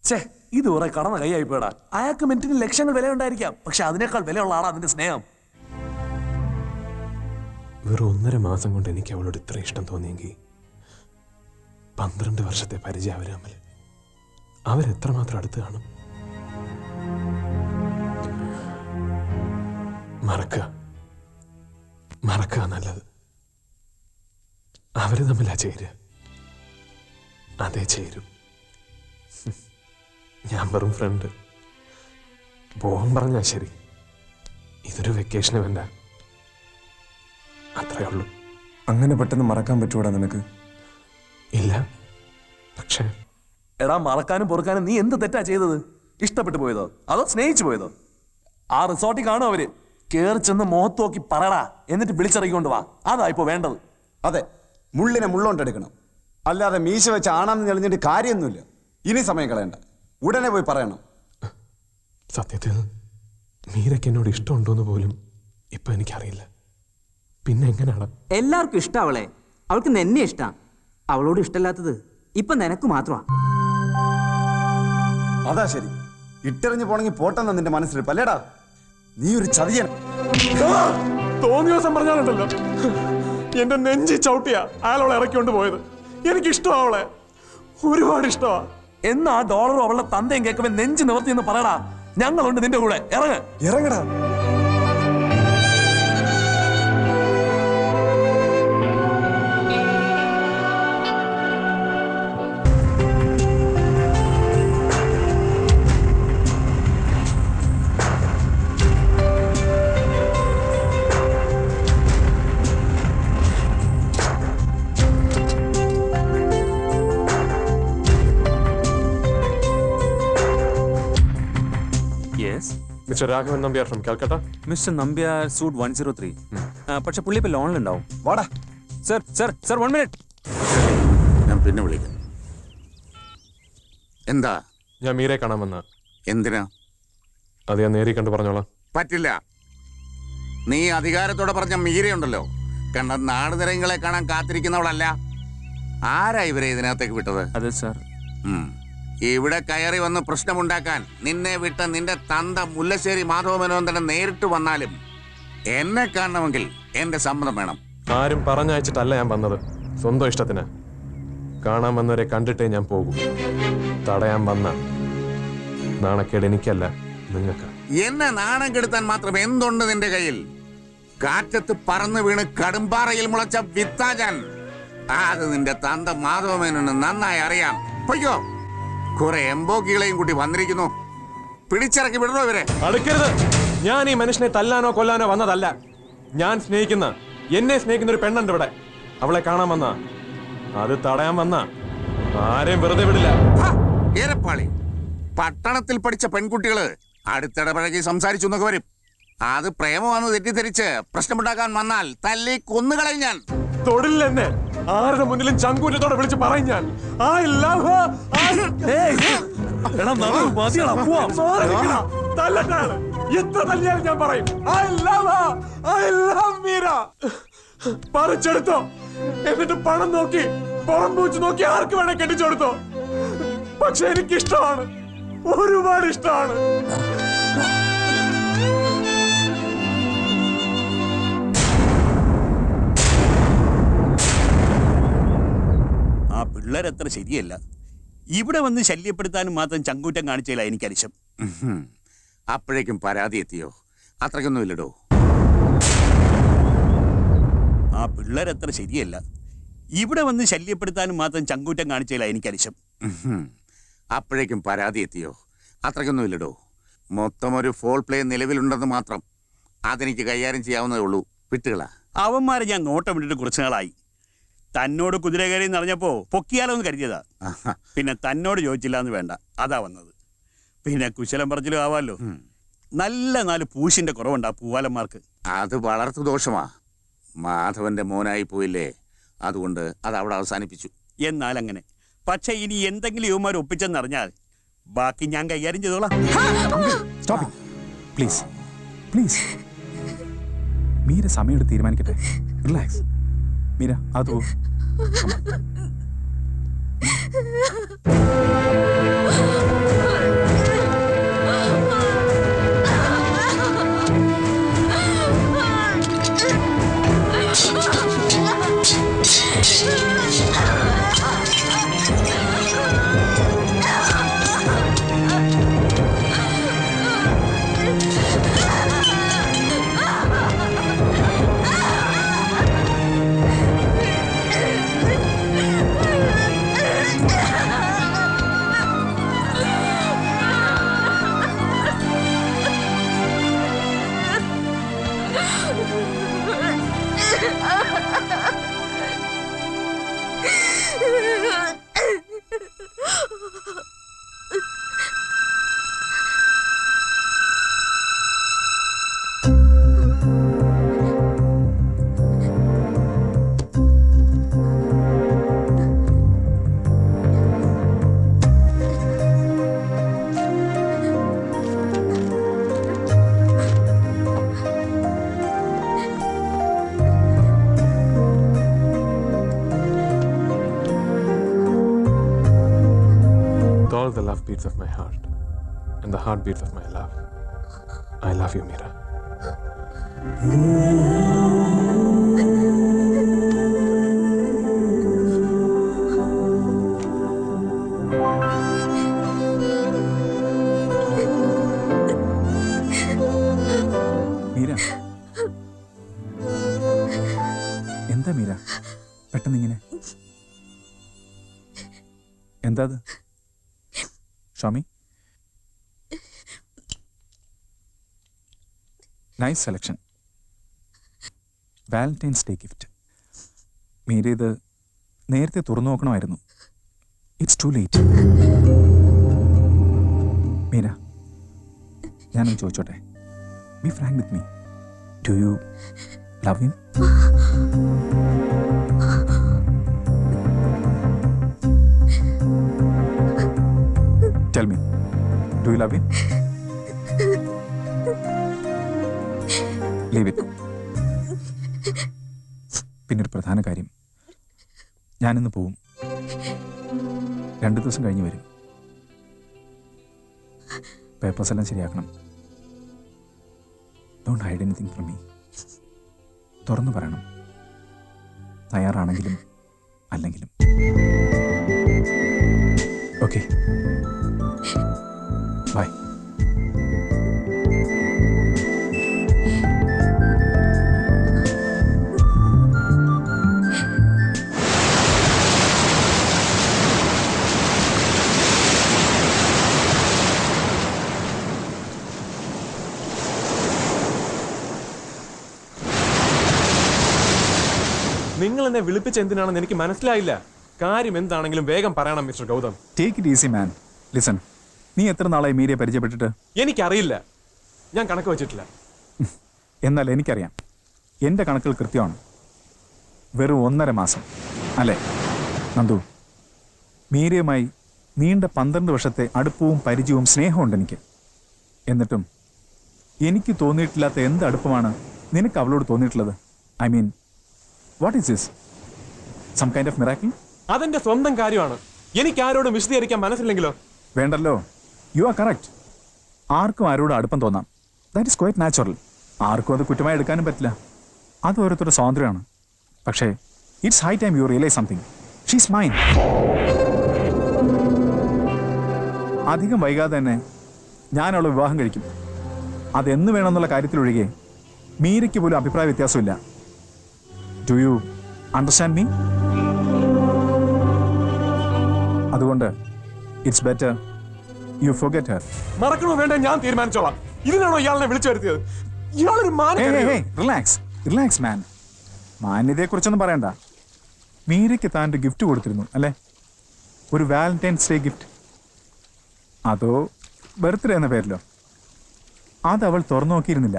ഛേ, ഇത് കുറെ കടന്ന കൈയായി പോയടാ. അയാൾക്ക് മിനിറ്റിന് ലക്ഷങ്ങൾ വില ഉണ്ടായിരിക്കാം, പക്ഷെ അതിനേക്കാൾ വിലയുള്ള ആളാ അതിന്റെ സ്നേഹം. വെറും 1.5 മാസം കൊണ്ട് എനിക്ക് അവളോട് ഇത്ര ഇഷ്ടം തോന്നിയെങ്കിൽ 12 വർഷത്തെ പരിചയം അവർ തമ്മിൽ അവരെത്രമാത്രം അടുത്ത് കാണും. മറക്കുക നല്ലത്. അവര് തമ്മിലാ ചേരുക, അതേ ചേരും. ഞാൻ വെറും ഫ്രണ്ട്. പോകാൻ പറഞ്ഞാ ശരി, ഇതൊരു വെക്കേഷൻ ഇവന്റാ, അത്രേ ഉള്ളൂ. അങ്ങനെ പെട്ടെന്ന് മറക്കാൻ പറ്റൂടാ നിനക്ക്? ഇല്ല, പക്ഷേ എടാ, മറക്കാനും പൊറുക്കാനും നീ എന്ത് തെറ്റാ ചെയ്തത്? ഇഷ്ടപ്പെട്ടു പോയതോ അതോ സ്നേഹിച്ചു പോയതോ? ആ റിസോർട്ടിൽ കാണും അവര്. കേറി ചെന്ന് മുഖത്ത് നോക്കി പറടാ, എന്നിട്ട് വിളിച്ചിറങ്ങിക്കൊണ്ട് വാ. അതാ ഇപ്പൊ വേണ്ടത്. അതെ, മുള്ളിനെ മുള്ളോണ്ടെടുക്കണം, അല്ലാതെ മീശ വെച്ച് ആണാന്ന് തെളിഞ്ഞിട്ട് കാര്യമൊന്നുമില്ല. ഇനി സമയം കളയണ്ട, ഉടനെ പോയി പറയണം. സത്യത്തിൽ മീരയ്ക്ക് എന്നോട് ഇഷ്ടമുണ്ടോന്ന് പോലും ഇപ്പൊ എനിക്കറിയില്ല. പിന്നെ എങ്ങനെയാണ്? എല്ലാവർക്കും ഇഷ്ടം അവളെ. അവൾക്ക് നിന്നെ ഇഷ്ടം. അവളോട് ഇഷ്ടമില്ലാത്തത് ഇപ്പൊ നിനക്ക് മാത്രമാ. അതാ ശരി. ഇട്ടെറിഞ്ഞു പോണെങ്കിൽ പോട്ടെന്ന നിന്റെ മനസ്സിൽ പല്ലേടാ. നീ ഒരു ചതിയൻ. തോന്നിയ ദിവസം പറഞ്ഞാലുണ്ടല്ലോ, എന്റെ നെഞ്ചി ചവിട്ടിയാ അയാളവളെ ഇറക്കിക്കൊണ്ട് പോയത്. എനിക്കിഷ്ടമാ അവളെ, ഒരുപാട് ഇഷ്ടമാ. എന്നാ ഡോളറും അവളുടെ തന്തയും കേൾക്കുമ്പോ നെഞ്ച് നിവർത്തി എന്ന് പറയടാ. ഞങ്ങളുണ്ട് നിന്റെ കൂടെ, ഇറങ്ങടാ. Mister Raghavan Nambiar from Calcutta. Mister Nambiar suit 103. പക്ഷെ പുള്ളി ഇപ്പൊ ലോണിലുണ്ടാവും. വാടാ. Sir 1 minute. ഞാൻ പിന്നെ വിളിക്കാം. എന്താ? ഞാൻ മീരെ കാണാൻ വന്ന. എന്തിനാ? അത് ഞാൻ നേരി കണ്ട് പറഞ്ഞോളാം. പറ്റില്ല. നീ അധികാരത്തോടെ പറഞ്ഞ മീരയുണ്ടല്ലോ, കണ്ട നാട് നിരങ്ങളെ കാണാൻ കാത്തിരിക്കുന്നവളല്ല. ആരാ ഇവരെ ഇതിനകത്തേക്ക് വിട്ടത്? അതെ സാർ. ഇവിടെ കയറി വന്ന് പ്രശ്നമുണ്ടാക്കാൻ നിന്നെ വിട്ട നിന്റെ തന്ത മുല്ലശ്ശേരി മാധവമേനോൻ തന്നെ നേരിട്ട് വന്നാലും എന്നെ കാണണമെങ്കിൽ എന്റെ സമ്മതം വേണം. ആരും പറഞ്ഞയച്ചിട്ടല്ല ഞാൻ വന്നത്, സ്വന്തം ഇഷ്ടത്തിന്. കാണാൻ വന്നവരെ കണ്ടിട്ടേ ഞാൻ പോകും. തടയാൻ വന്ന നാണക്കേട് എനിക്കല്ല, നിങ്ങൾക്ക്. എന്നെ നാണം കെടുത്താൻ മാത്രം എന്തുണ്ട് നിന്റെ കയ്യിൽ? കാറ്റത്ത് പറന്നു വീണ് കടുംപാറയിൽ മുളച്ച വിത്താജാൻ. അത് നിന്റെ തന്ത മാധവമേനോന് നന്നായി അറിയാം. പൊയ്ക്കോ. കുറെ എംബോക്കികളെയും കൂട്ടി വന്നിരിക്കുന്നു. പിടിച്ചിറക്കി വിടണോ ഇവരെ? അടുക്കരുത്. ഞാൻ ഈ മനുഷ്യനെ തല്ലാനോ കൊല്ലാനോ വന്നതല്ല. ഞാൻ സ്നേഹിക്കുന്ന, എന്നെ സ്നേഹിക്കുന്ന ഒരു പെണ്ണുണ്ട് ഇവിടെ. അവളെ കാണാൻ വന്ന, അത് തടയാൻ വന്ന ആരെയും വെറുതെ വിടില്ല. ഏരപ്പാളി, പട്ടണത്തിൽ പഠിച്ച പെൺകുട്ടികള് അടുത്തിടപഴകി സംസാരിച്ചു എന്നൊക്കെ വരും. അത് പ്രേമമാണെന്ന് തെറ്റിദ്ധരിച്ച് പ്രശ്നമുണ്ടാക്കാൻ വന്നാൽ തല്ലി കൊന്നുകളയും ഞാൻ. തൊടില്ലെന്നെ. ആരുടെ മുന്നിലും ചങ്കൂറ്റത്തോടെ വിളിച്ച് പറയും ഞാൻ. എത്ര തല്ലിയാലും ഞാൻ പറയും പറിച്ചെടുത്തോ. എന്നിട്ട് പണം നോക്കി പുറം പൂച്ച് നോക്കി ആർക്ക് വേണേ കെട്ടിച്ചെടുത്തോ. പക്ഷെ എനിക്കിഷ്ടമാണ്, ഒരുപാട് ഇഷ്ടമാണ്. ആ പിള്ളേരത്ര ശരിയല്ല. ഇവിടെ വന്ന് ശല്യപ്പെടുത്താനും മാത്രം ചങ്കൂറ്റം കാണിച്ചില്ല എനിക്കരിശം. അപ്പോഴേക്കും പരാതി എത്തിയോ? അത്രയ്ക്കൊന്നും ഇല്ലടോ. ആ പിള്ളേരത്ര ശരിയല്ല. ഇവിടെ വന്ന് ശല്യപ്പെടുത്താനും മാത്രം ചങ്കൂറ്റം കാണിച്ചില്ല എനിക്കരിശം. അപ്പോഴേക്കും പരാതി എത്തിയോ? അത്രയ്ക്കൊന്നും ഇല്ലടോ. മൊത്തം ഒരു ഫോൾ പ്ലേ നിലവിലുണ്ടെന്ന് മാത്രം. അതെനിക്ക് കൈകാര്യം ചെയ്യാവുന്നതേ ഉള്ളൂ. വിട്ടുകളാ. അവന്മാരെ ഞാൻ നോട്ടം വിട്ടിട്ട് കുറച്ചു നാളായി. തന്നോട് കുതിര കയറി എന്നറിഞ്ഞപ്പോ പൊക്കിയാലോ എന്ന് കരുതിയതാ. പിന്നെ തന്നോട് ചോദിച്ചില്ല എന്ന് വേണ്ട, അതാ വന്നത്. പിന്നെ കുശലം പറച്ചിലും ആവാലോ. നല്ല 4 പൂശിന്റെ കുറവുണ്ടാ പൂവാലന്മാർക്ക്. അത് വളർത്തു ദോഷമാ. മാധവന്റെ മോനായി പോയില്ലേ, അതുകൊണ്ട് അത് അവിടെ അവസാനിപ്പിച്ചു. എന്നാൽ അങ്ങനെ. പക്ഷെ ഇനി എന്തെങ്കിലും യുവമാർ ഒപ്പിച്ചെന്നറിഞ്ഞാൽ ബാക്കി ഞാൻ കൈകാര്യം ചെയ്തോളാം. പ്ലീസ് പ്ലീസ്, മീര സമയം എടുത്ത് തീരുമാനിക്കട്ടെ. റിലാക്സ് മീര, അത് പോ. all the love beats of my heart and the heartbeats of my love, I love you, Meera. Meera, എന്താ മീര പെട്ടെന്ന് ഇങ്ങനെ? എന്താ അത്? Show me, nice selection. Valentine's day gift. Meera ഇത് നേരത്തെ തുറന്നു നോക്കണമായിരുന്നു. It's too late. മീര, ഞാനൊന്ന് ചോദിച്ചോട്ടെ? Be frank with me. Do you love him? Tell me. Do you love him? Leave it. പിന്നൊരു പ്രധാന കാര്യം, ഞാനിന്ന് പോവും. 2 ദിവസം കഴിഞ്ഞ് വരും. പേപ്പേഴ്സ് എല്ലാം ശരിയാക്കണം. Don't hide anything from me. തുറന്നു പറയണം, തയ്യാറാണെങ്കിലും അല്ലെങ്കിലും. Okay, bye. നിങ്ങൾ എന്നെ വിളിപ്പിച്ച എന്തിനാണെന്ന് എനിക്ക് മനസ്സിലായില്ല. കാര്യം എന്താണെങ്കിലും വേഗം പറയണം mister Gautham. Take it easy man. Listen, നീ എത്ര നാളായി മീരയെ പരിചയപ്പെട്ടിട്ട്? എനിക്കറിയില്ല, ഞാൻ കണക്ക് വെച്ചിട്ടില്ല. എന്നാൽ എനിക്കറിയാം, എൻ്റെ കണക്കുകൾ കൃത്യമാണ്. വെറും 1.5 മാസം അല്ലേ നന്ദു? മീരയുമായി നീണ്ട 12 വർഷത്തെ അടുപ്പവും പരിചയവും സ്നേഹമുണ്ട് എനിക്ക്. എന്നിട്ടും എനിക്ക് തോന്നിയിട്ടില്ലാത്ത എന്ത് അടുപ്പമാണ് നിനക്ക് അവളോട് തോന്നിയിട്ടുള്ളത്? I mean, what is this? Some kind of miracle? അതെന്റെ സ്വന്തം കാര്യമാണ്. എനിക്ക് ആരോടും വിശദീകരിക്കാൻ മനസ്സില്ലെങ്കിലോ? വേണ്ടല്ലോ, യു ആർ കറക്റ്റ്. ആർക്കും ആരോടും അടുപ്പം തോന്നാം. That is quite natural. ആർക്കും അത് കുറ്റമായി എടുക്കാനും പറ്റില്ല. അത് ഓരോരുത്തരുടെ സ്വാതന്ത്ര്യമാണ്. പക്ഷേ it's high time you realise something. She's mine. അധികം വൈകാതെ തന്നെ ഞാൻ അവളെ വിവാഹം കഴിക്കും. അതെന്ന് വേണമെന്നുള്ള കാര്യത്തിലൊഴികെ മീരയ്ക്ക് പോലും അഭിപ്രായ വ്യത്യാസമില്ല. Do you understand me? അതുകൊണ്ട് it's better you forget her. മറക്കണോ വേണ്ട ഞാൻ തീരുമാനിച്ചോളാം. ഇതിനാണോ ഇയാളെ വിളിച്ചു വരുത്തിയത്? ഇയാളൊരു റിലാക്സ് മാൻ. മാന്യതയെ കുറിച്ചൊന്നും പറയണ്ട. മീരയ്ക്ക് താൻ്റെ ഗിഫ്റ്റ് കൊടുത്തിരുന്നു അല്ലേ? ഒരു വാലന്റൈൻസ് ഡേ ഗിഫ്റ്റ്. അതോ ബർത്ത്ഡേ എന്ന പേരിലോ? അത് അവൾ തുറന്നു നോക്കിയിരുന്നില്ല.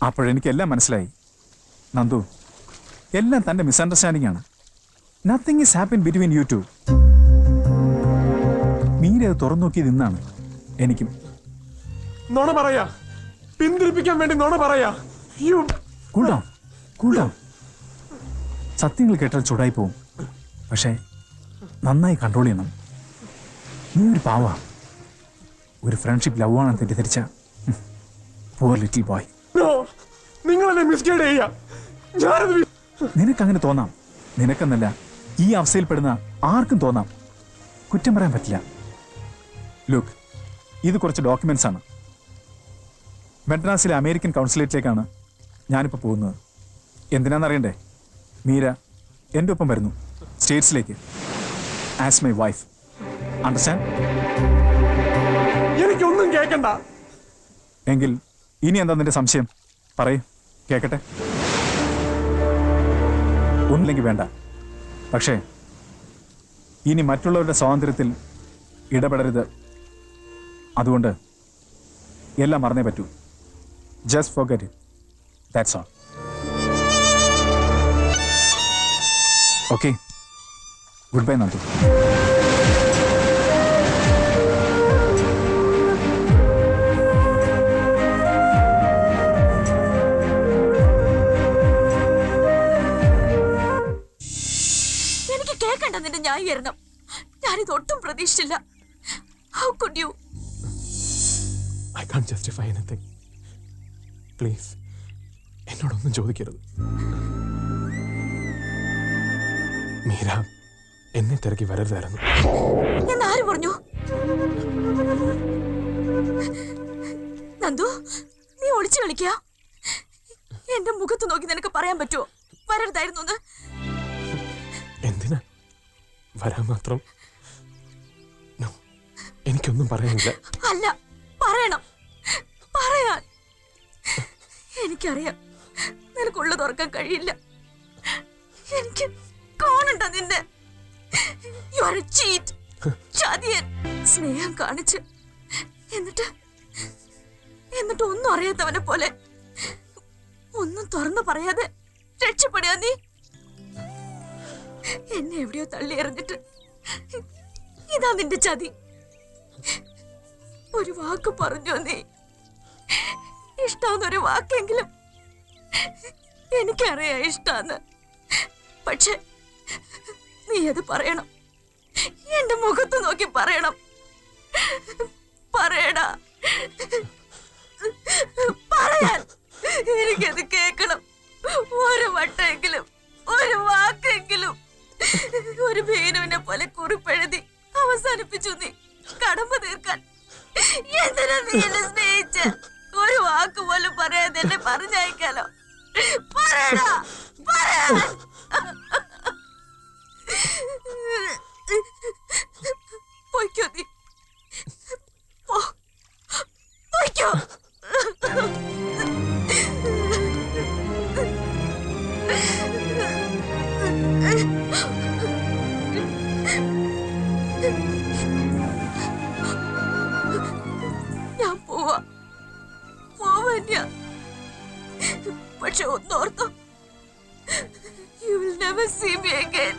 അപ്പോഴെനിക്കെല്ലാം മനസ്സിലായി. നന്ദു, എല്ലാം തൻ്റെ മിസ്അണ്ടർസ്റ്റാൻഡിംഗ് ആണ്. Nothing is happen between you two. Meera അത് തുറന്നു നോക്കിയത് ഇന്നാണ്. എനിക്കും. നുണ പറയാ, പിന്തിരിപ്പിക്കാൻ വേണ്ടി നുണ പറയാ. Cool down. സത്യങ്ങൾ കേട്ടാൽ ചൂടായി പോവും. പക്ഷേ നന്നായി കൺട്രോൾ ചെയ്യണം. നീ ഒരു പാവ. ഒരു ഫ്രണ്ട്ഷിപ്പ് ലവ് ആണെന്ന് തെറ്റിദ്ധരിച്ച പുവർ ലിറ്റിൽ ബോയ്. നിങ്ങൾ എന്നെ മിസ്ഗൈഡ് ചെയ്യാ. നിനക്കങ്ങനെ തോന്നാം. നിനക്കെന്നല്ല, ഈ അവസ്ഥയിൽപ്പെടുന്ന ആർക്കും തോന്നാം. കുറ്റം പറയാൻ പറ്റില്ല. ലുക്ക്, ഇത് കുറച്ച് ഡോക്യുമെന്റ്സ് ആണ്. മദ്രാസിലെ അമേരിക്കൻ കൗൺസിലേറ്റിലേക്കാണ് ഞാനിപ്പോൾ പോകുന്നത്. എന്തിനാണെന്നറിയണ്ടേ? മീര എൻ്റെ ഒപ്പം വരുന്നു സ്റ്റേറ്റ്സിലേക്ക് ആസ് മൈ വൈഫ്. അണ്ടർസ്റ്റാൻഡ്? എനിക്കൊന്നും കേൾക്കണ്ട. എങ്കിൽ ഇനി എന്താ നിന്റെ സംശയം? പറയൂ, കേൾക്കട്ടെ. ഒന്നില്ലെങ്കിൽ വേണ്ട. പക്ഷേ ഇനി മറ്റുള്ളവരുടെ സ്വാതന്ത്ര്യത്തിൽ ഇടപെടരുത്. അതുകൊണ്ട് എല്ലാം മറന്നേ പറ്റൂ. Just forget it. That's all. Okay, good bye Nandu. എനിക്ക് കേൾക്കണ്ട നിന്റെ ന്യായീകരണം. ഞാനിത് ഒട്ടും പ്രതീക്ഷിച്ചില്ല. How could you? I can't justify anything. Please എന്നോടൊന്നും ചോദിക്കരുത്. മീര എന്നെ തിരക്കി വരരുതായിരുന്നു. എന്നാര് പറഞ്ഞു? നന്ദു, നീ ഒളിച്ചു കളിക്കുക? എന്റെ മുഖത്ത് നോക്കി നിനക്ക് പറയാൻ പറ്റുമോ വരരുതായിരുന്നു എന്ന്? എന്തിനാ വരാൻ മാത്രം? No, എനിക്കൊന്നും പറയാനില്ല. അല്ല, പറയണം. പറയാൻ എനിക്കറിയാം നിനക്കുള്ളത് ഓർക്കാൻ കഴിയില്ല. എനിക്ക് കാണണ്ട നിന്നെ. You are a cheat. ചതിയൻ. സ്നേഹം കാണിച്ച് എന്നിട്ട് ഒന്നും അറിയാത്തവനെ പോലെ ഒന്നും തുറന്നു പറയാതെ രക്ഷപ്പെടുക നീ. എന്നെ എവിടെയോ തള്ളി എറിഞ്ഞിട്ട് ഇതാ നിന്റെ ചതി. ഒരു വാക്ക് പറഞ്ഞോ നീ? ഇഷ്ടാന്നൊരു വാക്കെങ്കിലും. എനിക്കറിയാം ഇഷ്ടാന്ന്. പക്ഷെ നീ അത് പറയണം. എന്റെ മുഖത്ത് നോക്കി പറയണം. പറയടാ, പറയാൻ എനിക്കത് കേൾക്കണം. ഒരു വട്ടെങ്കിലും, ഒരു വാക്കെങ്കിലും. ഒരു ഭീനുവിനെ പോലെ കുറിപ്പെഴുതി അവസാനിപ്പിച്ചു നീ കടമ്പ തീർക്കാൻ. എന്തിനാ നീ എന്നെ സ്നേഹിച്ച? ഒരു വാക്ക് പോലും പറയാതെ എന്നെ പറഞ്ഞയക്കാലോ. പറയടാ, പറയാൻ. പൊയ്ക്കോ നീ, പൊയ്ക്കോ. ഞാൻ പോവാ. പക്ഷെ ഒന്നോർത്തോ, you will never see me again.